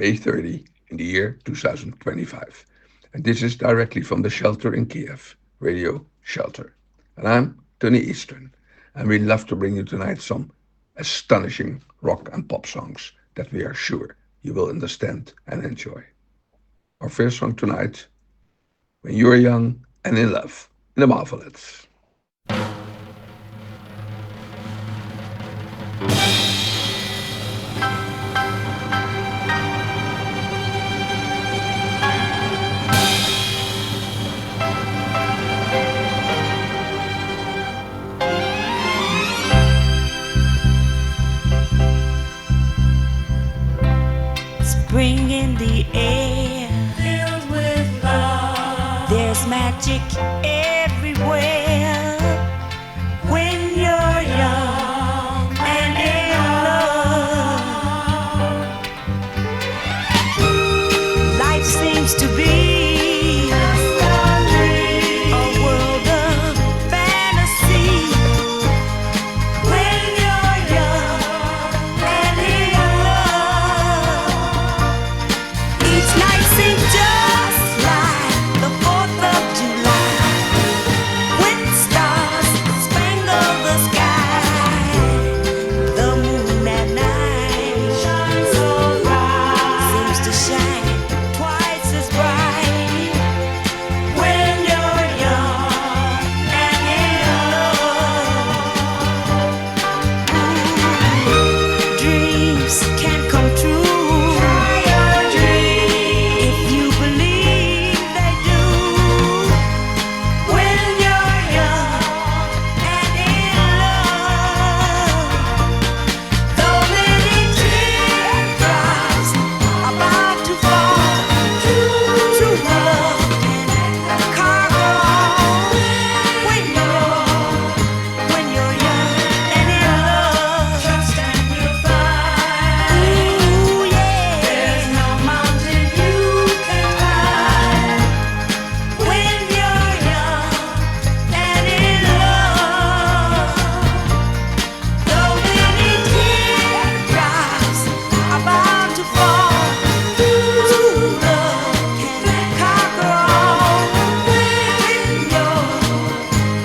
May 30 in the year 2025. And this is directly from the shelter in Kiev, Radio Shelter. And I'm Tony Eastern, and we love to bring you tonight some astonishing rock and pop songs that we are sure you will understand and enjoy. Our first song tonight, When You Are Young and in Love, in the Marvelettes. Spring in the air, filled with love. There's magic everywhere when you're young and in love. Life seems to be just a dream, a world of fantasy when you're young and in love. Each night seems just like the 4th of July, with stars spangle the sky. The moon at night shines so bright, seems to shine twice as bright when you're young and in love. Dreams can come true. Try your dream if you believe they do. When you're young and in love, though many teardrops about to fall, true love can conquer all. When you're young and in love, trust and you'll find. Ooh, yeah. There's no mountain you can climb. When you're young and in love, though many teardrops about to fall, true love can conquer all.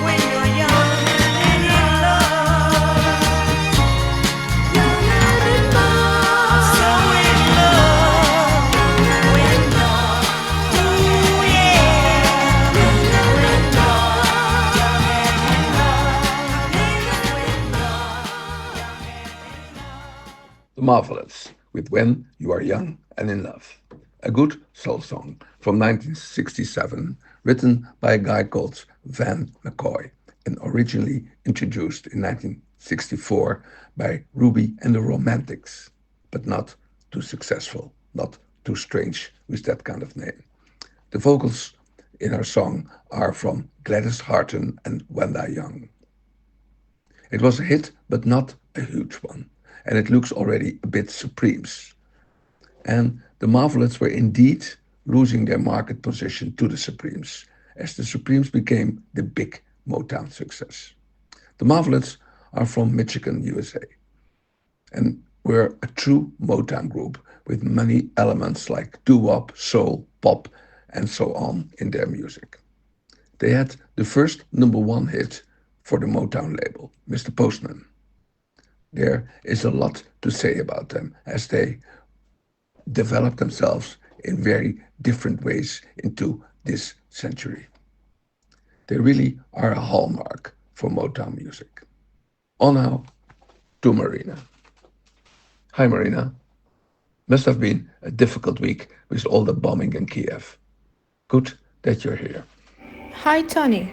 When you're young and in love, young and in love, so in love, when love, ooh yeah, when love, The Marvelettes with When You Are Young and in Love. A good soul song from 1967, written by a guy called Van McCoy and originally introduced in 1964 by Ruby and the Romantics, but not too successful, not too strange with that kind of name. The vocals in our song are from Gladys Harton and Wanda Young. It was a hit, but not a huge one, and it looks already a bit Supremes. And the Marvelettes were indeed losing their market position to the Supremes, as the Supremes became the big Motown success. The Marvelettes are from Michigan, USA, and were a true Motown group with many elements like doo-wop, soul, pop, and so on in their music. They had the first #1 hit for the Motown label, Mr. Postman. There is a lot to say about them as they developed themselves in very different ways into this century. They really are a hallmark for Motown music. On now to Marina. Hi Marina. Must have been a difficult week with all the bombing in Kiev. Good that you're here. Hi, Tony.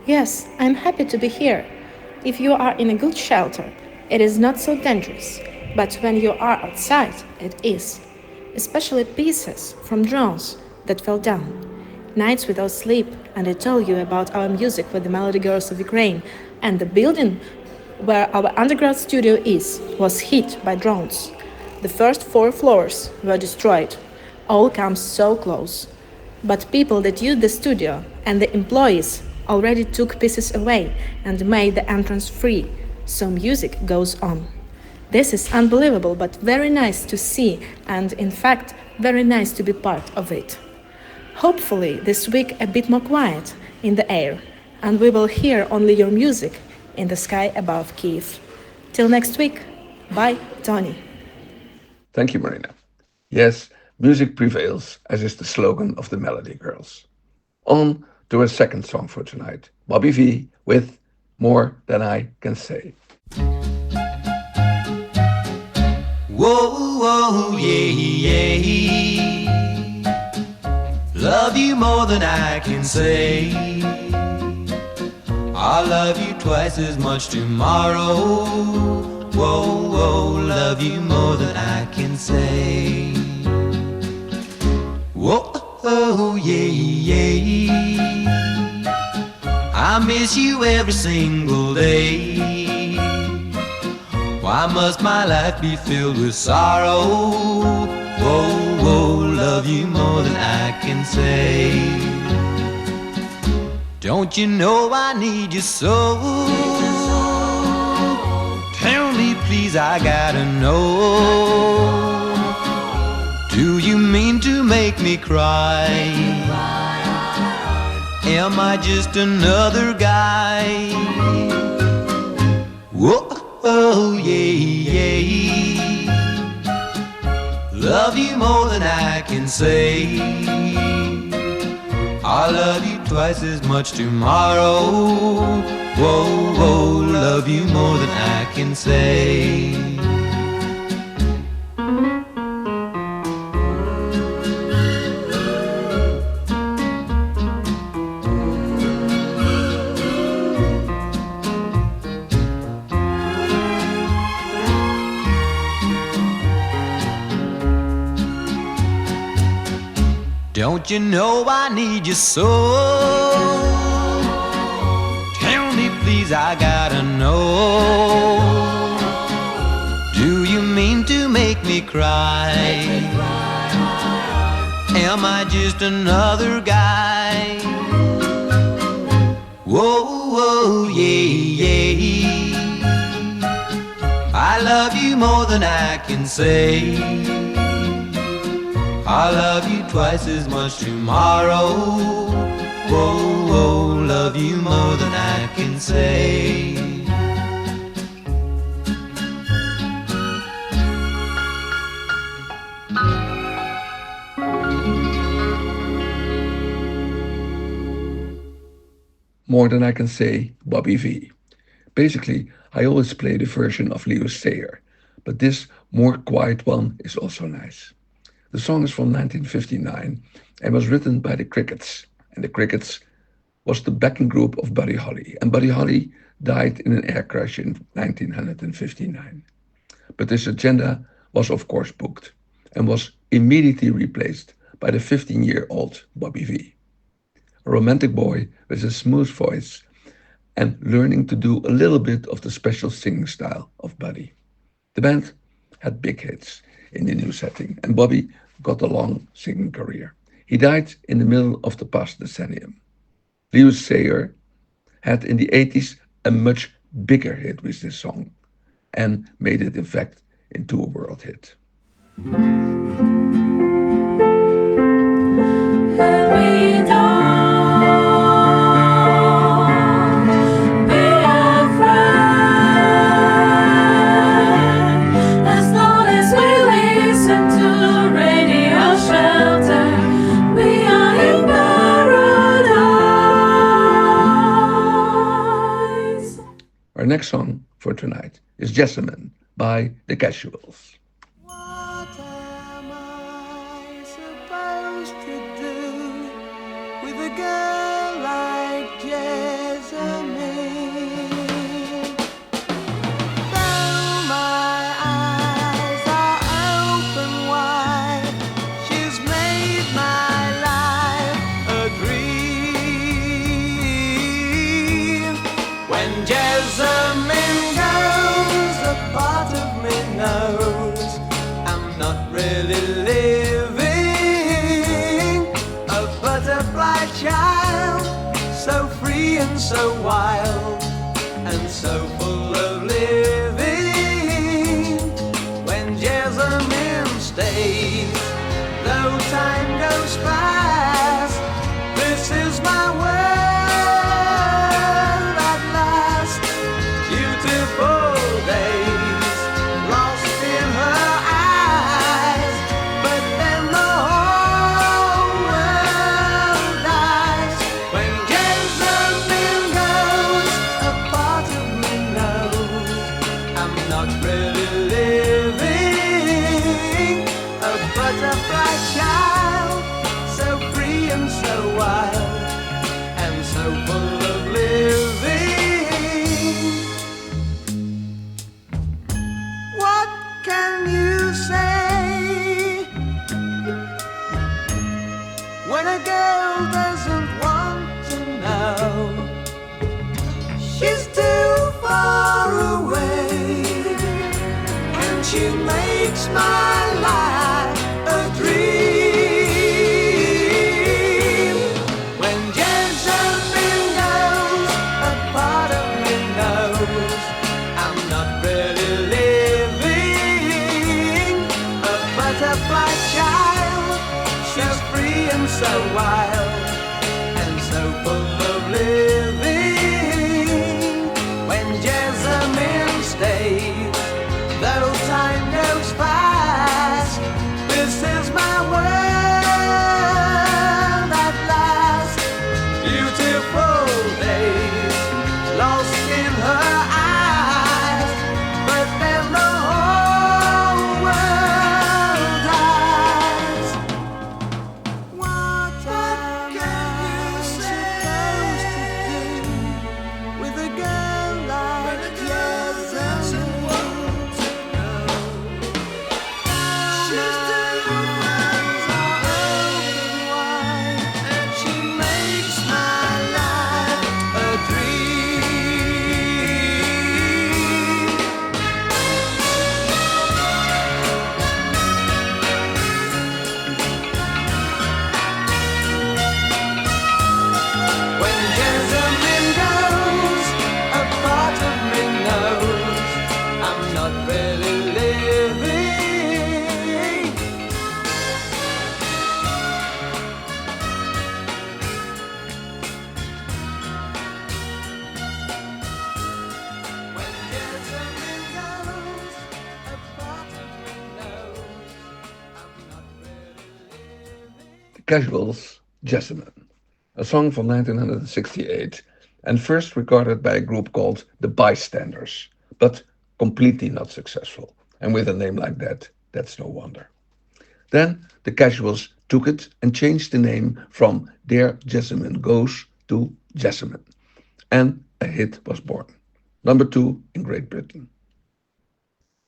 Yes, I'm happy to be here. If you are in a good shelter, it is not so dangerous. But when you are outside, it is. Especially pieces from drones that fell down. Nights without sleep, and I told you about our music with the Melody Girls of Ukraine, and the building where our underground studio is was hit by drones. The first 4 floors were destroyed. All comes so close. But people that use the studio and the employees already took pieces away and made the entrance free, so music goes on. This is unbelievable, but very nice to see, and in fact, very nice to be part of it. Hopefully, this week a bit more quiet in the air, and we will hear only your music in the sky above Kyiv. Till next week, bye, Tony. Thank you, Marina. Yes, music prevails, as is the slogan of the Melody Girls. On to our second song for tonight, Bobby V with More Than I Can Say. Whoa, whoa, yeah, yeah. Love you more than I can say. I'll love you twice as much tomorrow. Whoa, whoa, love you more than I can say. Whoa, oh, yeah, yeah. I miss you every single day. Why must my life be filled with sorrow? Whoa, whoa, love you more than I can say. Don't you know I need you so? Tell me please, I gotta know. Do you mean to make me cry? Am I just another guy? Whoa, oh, yeah, yeah. Love you more than I can say. I'll love you twice as much tomorrow. Whoa, whoa, love you more than I can say. Don't you know I need you so? Tell me please, I gotta know. Do you mean to make me cry? Am I just another guy? Whoa, whoa, yeah, yeah. I love you more than I can say. I'll love you twice as much tomorrow. Whoa, whoa, love you more than I can say. More Than I Can Say, Bobby V. Basically, I always play the version of Leo Sayer, but this more quiet one is also nice. The song is from 1959 and was written by the Crickets. And the Crickets was the backing group of Buddy Holly. And Buddy Holly died in an air crash in 1959. But this agenda was of course booked and was immediately replaced by the 15-year-old Bobby V. A romantic boy with a smooth voice and learning to do a little bit of the special singing style of Buddy. The band had big hits in the new setting, and Bobby got a long singing career. He died in the middle of the past decennium. Lewis Sayer had in the 80s a much bigger hit with this song and made it in fact into a world hit. Our next song for tonight is Jessamine by The Casuals. What am I supposed to do with a girl like Jessamine? Though my eyes are open wide, she's made my life a dream. When Jessamine goes, a part of me knows I'm not really living. A butterfly child, so free and so wild, and so full of living. She makes my life a dream. When Jessamine goes, a part of me knows I'm not really living. A butterfly child, she's free and so wild, and so full of living. When Jessamine stays, though time goes fast, this is my world at last. Beautiful days lost in her eyes, but then the whole world dies. What can you supposed to do with a girl like Jessamine? She's the ones are open wide, and she makes my life a dream. When Jessamine goes, a part of me knows I'm not really living. When Jessamine goes, a part of me knows I'm not really living. The Casuals, Jessamine, a song from 1968 and first recorded by a group called The Bystanders, but completely not successful. And with a name like that, that's no wonder. Then the Casuals took it and changed the name from There Jessamine Goes to Jessamine, and a hit was born. Number 2 in Great Britain.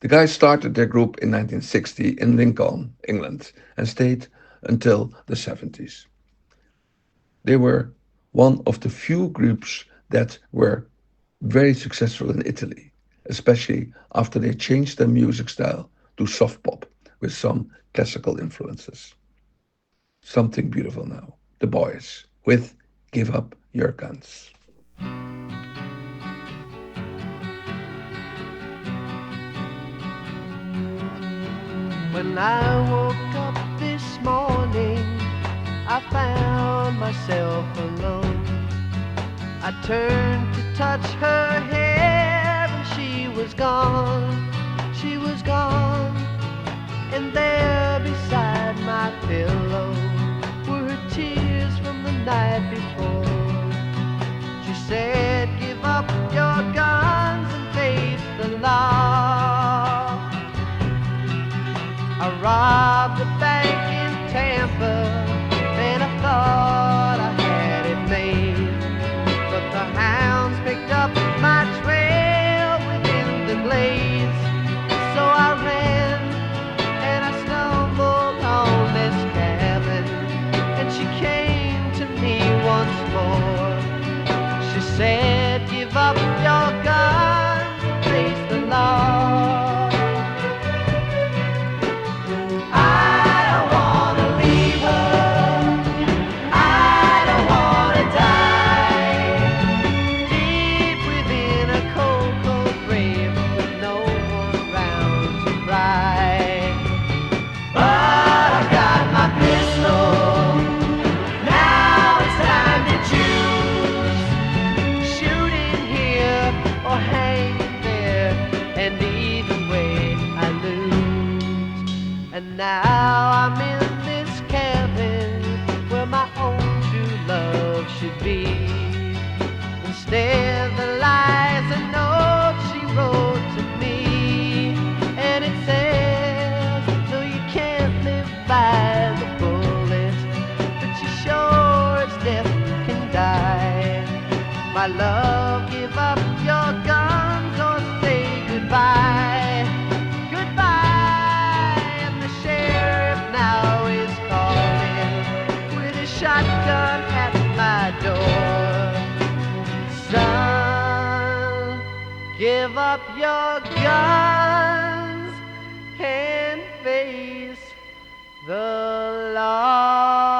The guys started their group in 1960 in Lincoln, England, and stayed until the 70s. They were one of the few groups that were very successful in Italy, especially after they changed their music style to soft pop with some classical influences. Something beautiful now. The Boys with Give Up Your Guns. When I woke up this morning, I found myself alone. I turned to touch her hair and she was gone, she was gone. And there beside my pillow were her tears from the night before. She said, give up your guns and face the law. I robbed a bank in Tampa and I thought I had it made, but the hounds picked up my trail within the glades. So I ran and I stumbled on this cabin, and she came to me once more. She said, give up your guns and face the law. Now I'm in this cabin where my own true love should be. Instead the lies a note she wrote to me, and it says, no, you can't live by the bullet, but you sure as death can die. My love, give up your guns or say goodbye. Shotgun at my door. Son, give up your guns and face the loss.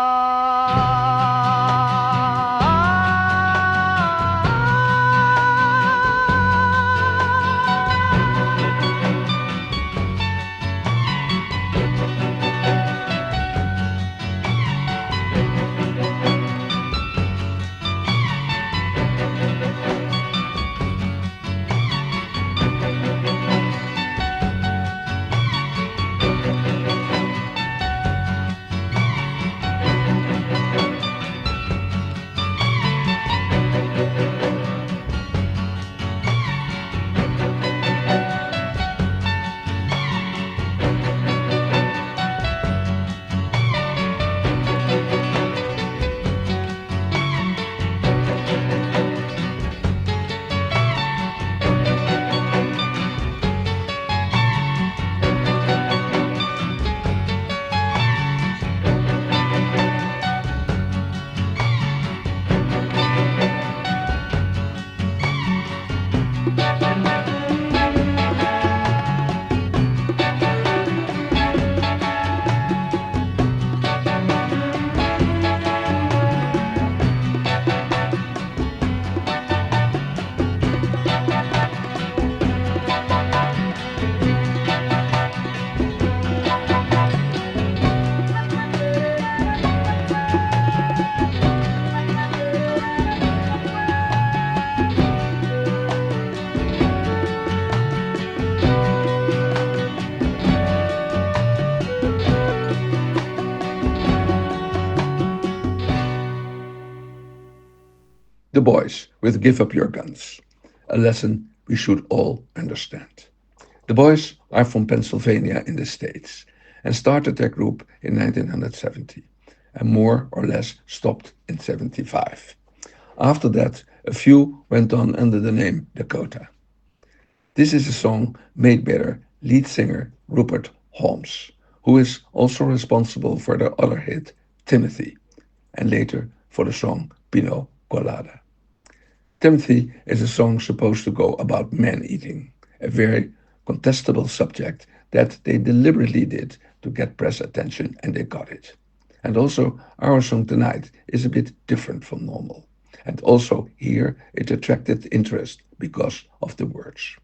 The Boys with Give Up Your Guns, a lesson we should all understand. The Boys are from Pennsylvania in the States and started their group in 1970 and more or less stopped in 75. After that, a few went on under the name Dakota. This is a song made by their lead singer Rupert Holmes, who is also responsible for their other hit Timothy and later for the song Pino Colada. Timothy is a song supposed to go about man eating, a very contestable subject that they deliberately did to get press attention, and they got it. And also, our song tonight is a bit different from normal. And also, here it attracted interest because of the words.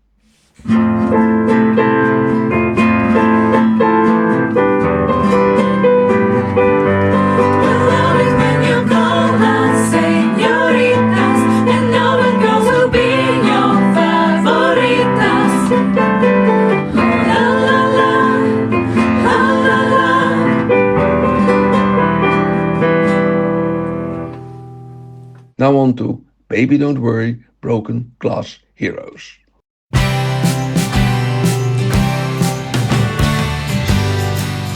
Now on to Baby Don't Worry, Broken Glass Heroes.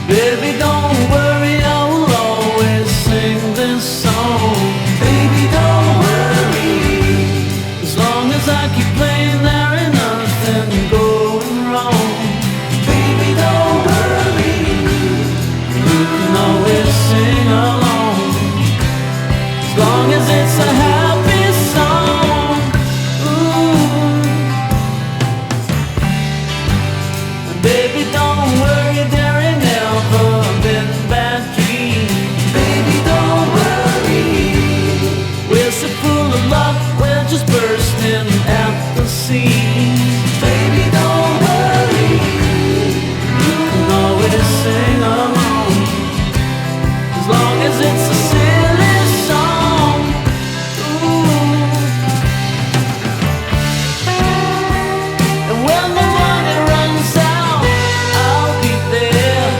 Baby, don't worry, I will always sing this song. Baby, don't worry. As long as I keep playing, there ain't nothing going wrong. Baby, don't worry. You can always sing along. As long as it's a happy song. Ooh. Baby, don't worry, there ain't never been bad dreams. Baby, don't worry. We're so full of love, we're just bursting at the seams. Baby, don't worry. You can always sing along. As long as it's a silly song. Ooh. And when the money runs out, I'll be there.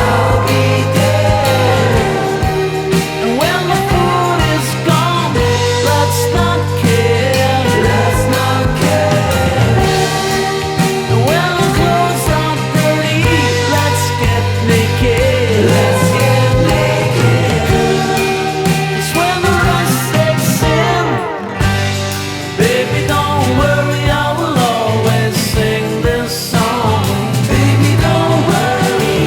I'll be there. And when the food is gone, let's not care. Let's not care. And when the clothes are dirty, let's get naked. Let's get naked. It's when the rust sets in. Baby, don't worry, I will always sing this song. Baby, don't worry.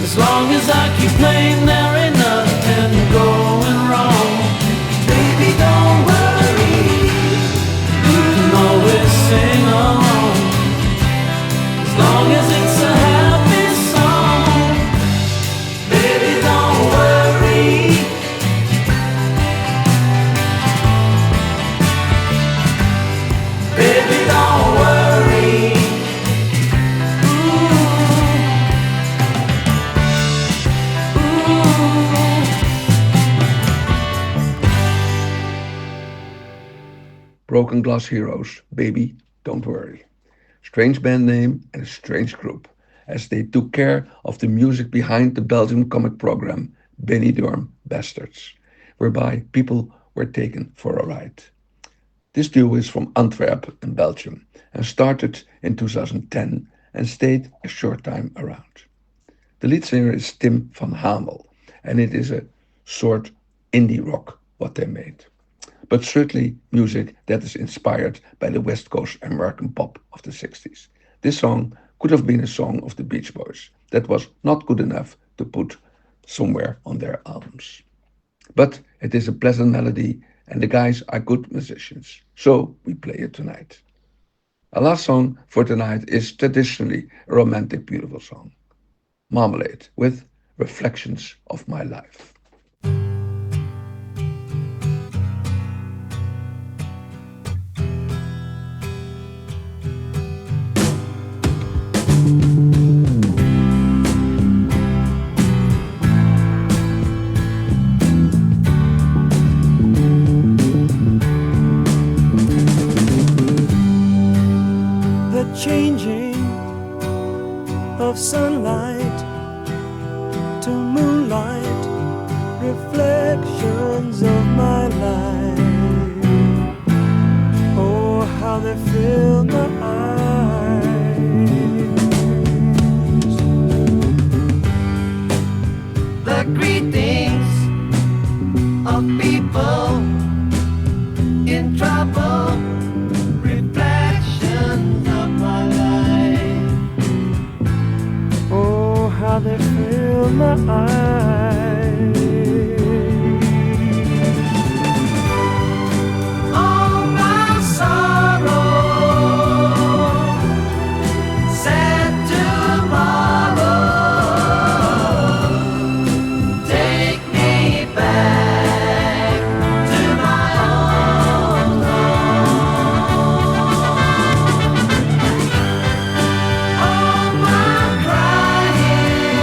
As long as I keep playing, there ain't nothing going wrong. Baby, don't worry. You can always sing along. As long as it's a Broken Glass Heroes, Baby, Don't Worry. Strange band name and a strange group, as they took care of the music behind the Belgian comic program Benidorm Bastards, whereby people were taken for a ride. This duo is from Antwerp in Belgium and started in 2010 and stayed a short time around. The lead singer is Tim van Hamel, and it is a sort indie rock what they made, but certainly music that is inspired by the West Coast American pop of the 60s. This song could have been a song of the Beach Boys that was not good enough to put somewhere on their albums. But it is a pleasant melody, and the guys are good musicians, so we play it tonight. Our last song for tonight is traditionally a romantic, beautiful song, Marmalade with Reflections of My Life. Changing of sunlight to moonlight, reflections of my life. Oh, how they fill my eyes. The greetings of people in trouble, reflections of my life. Oh, how they fill my eyes. All my sorrow, sad tomorrow, take me back to my own home. All my crying,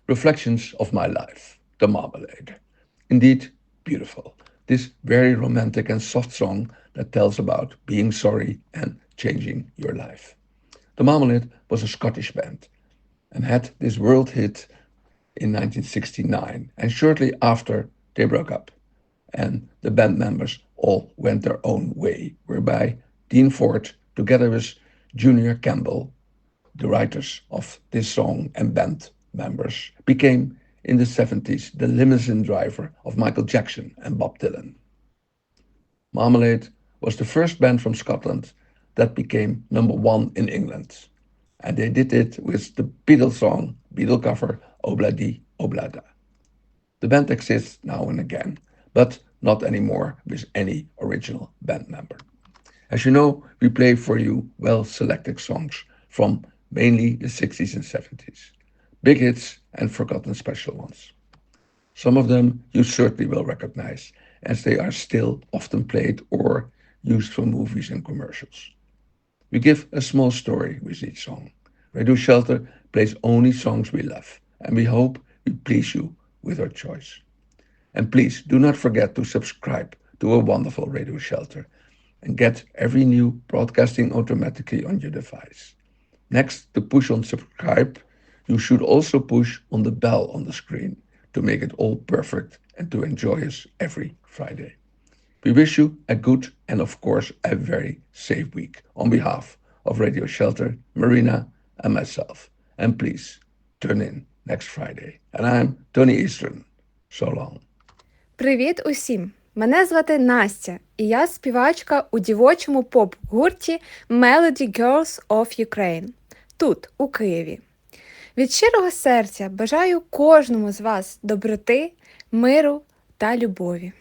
Reflections of My Life, The Marmalade. Indeed, beautiful. This very romantic and soft song that tells about being sorry and changing your life. The Marmalade was a Scottish band and had this world hit in 1969, and shortly after they broke up, and the band members all went their own way, whereby Dean Ford, together with Junior Campbell, the writers of this song and band members, became in the 70s the limousine driver of Michael Jackson and Bob Dylan. Marmalade was the first band from Scotland that became number one in England. And they did it with the Beatles song, Beatle cover, Obladi Oblada. The band exists now and again, but not anymore with any original band member. As you know, we play for you well-selected songs from mainly the 60s and 70s. Big hits and forgotten special ones. Some of them you certainly will recognize, as they are still often played or used for movies and commercials. We give a small story with each song. Radio Shelter plays only songs we love, and we hope we please you with our choice. And please do not forget to subscribe to a wonderful Radio Shelter and get every new broadcasting automatically on your device. Next to push on subscribe, you should also push on the bell on the screen to make it all perfect and to enjoy us every Friday. We wish you a good and, of course, a very safe week on behalf of Radio Shelter, Marina, and myself. And please tune in next Friday. And I'm Tony Eastern. So long. Привіт усім! Мене звати Настя, і я співачка у дівочому поп-гурті Melody Girls of Ukraine, тут, у Києві. Від щирого серця бажаю кожному з вас доброти, миру та любові.